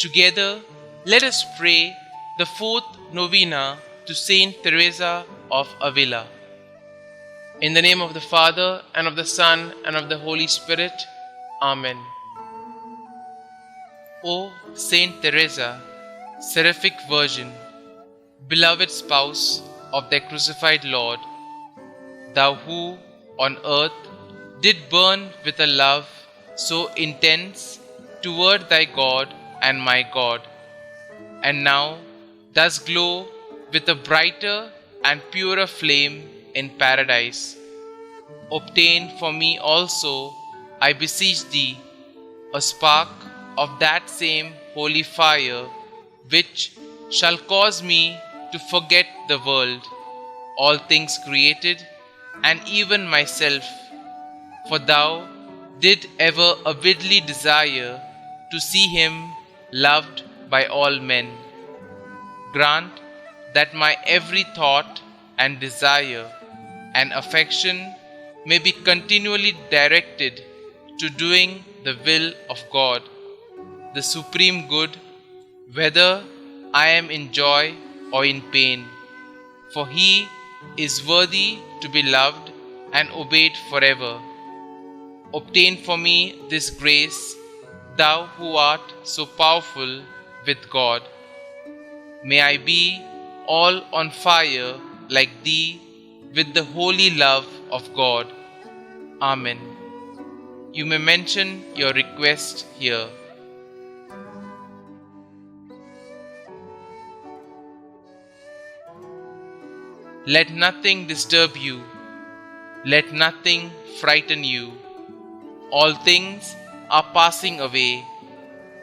Together, let us pray the fourth novena to St Teresa of Avila. In the name of the Father, and of the Son, and of the Holy Spirit. Amen. O Saint Teresa, seraphic Virgin, beloved spouse of their crucified Lord, thou who on earth did burn with a love so intense toward thy God and my God, and now does glow with a brighter and purer flame in paradise. Obtain for me also, I beseech thee, a spark of that same holy fire, which shall cause me to forget the world, all things created, and even myself, for thou did ever avidly desire to see him loved by all men. Grant that my every thought and desire and affection may be continually directed to doing the will of God, the supreme good, whether I am in joy or in pain, for he is worthy to be loved and obeyed forever. Obtain for me this grace, thou who art so powerful with God. May I be all on fire like thee with the holy love of God. Amen. You may mention your request here. Let nothing disturb you. Let nothing frighten you. All things are passing away.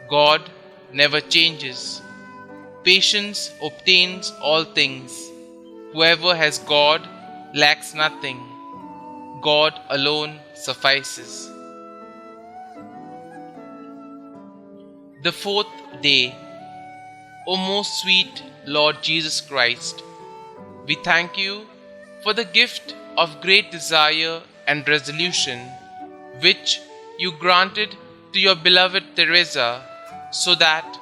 God never changes. Patience obtains all things. Whoever has God lacks nothing. God alone suffices. The fourth day. O most sweet Lord Jesus Christ, we thank you for the gift of great desire and resolution which you granted to your beloved Teresa, so that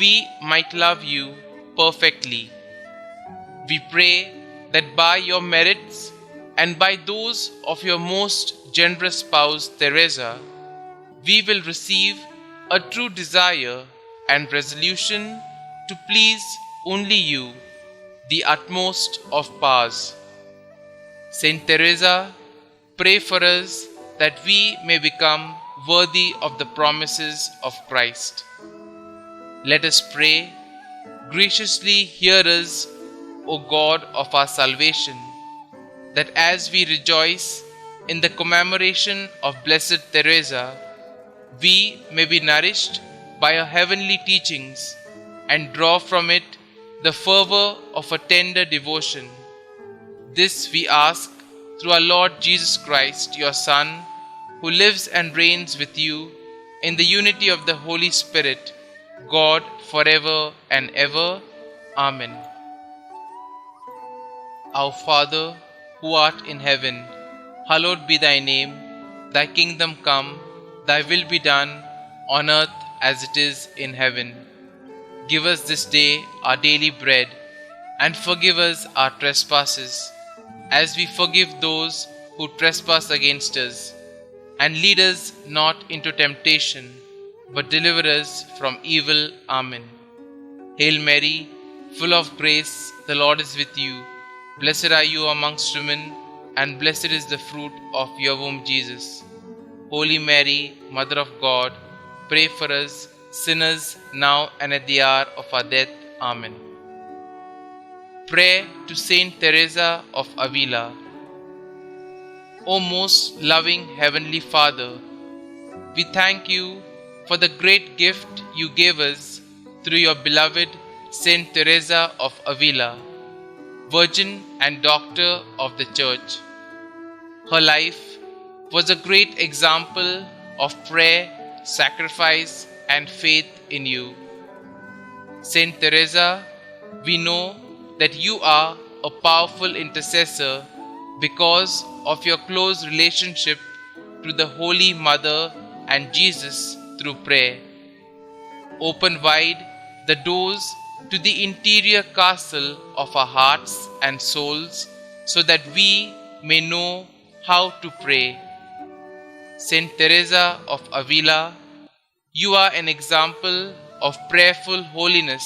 we might love you perfectly. We pray that by your merits and by those of your most generous spouse Teresa, we will receive a true desire and resolution to please only you, the utmost of powers. Saint Teresa, pray for us that we may become worthy of the promises of Christ. Let us pray. Graciously hear us, O God of our salvation, that as we rejoice in the commemoration of Blessed Teresa, we may be nourished by her heavenly teachings and draw from it the fervor of a tender devotion. This we ask through our Lord Jesus Christ, your Son, who lives and reigns with you in the unity of the Holy Spirit, God forever and ever. Amen. Our Father, who art in heaven, hallowed be thy name. Thy kingdom come, thy will be done, on earth as it is in heaven. Give us this day our daily bread, and forgive us our trespasses, as we forgive those who trespass against us. And lead us not into temptation, but deliver us from evil. Amen. Hail Mary, full of grace, the Lord is with you. Blessed are you amongst women, and blessed is the fruit of your womb, Jesus. Holy Mary, Mother of God, pray for us sinners now and at the hour of our death. Amen. Prayer to St Teresa of Avila. O most loving Heavenly Father, we thank you for the great gift you gave us through your beloved St Teresa of Avila, Virgin and Doctor of the Church. Her life was a great example of prayer, sacrifice, and faith in you. Saint Teresa, we know that you are a powerful intercessor because of your close relationship to the Holy Mother and Jesus through prayer. Open wide the doors to the interior castle of our hearts and souls so that we may know how to pray. St Teresa of Avila, you are an example of prayerful holiness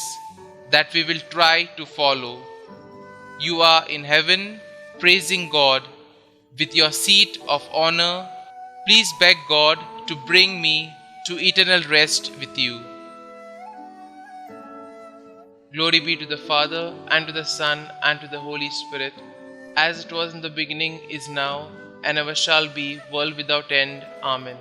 that we will try to follow. You are in heaven praising God with your seat of honor. Please beg God to bring me to eternal rest with you. Glory be to the Father, and to the Son, and to the Holy Spirit, as it was in the beginning, is now, and ever shall be, world without end. Amen.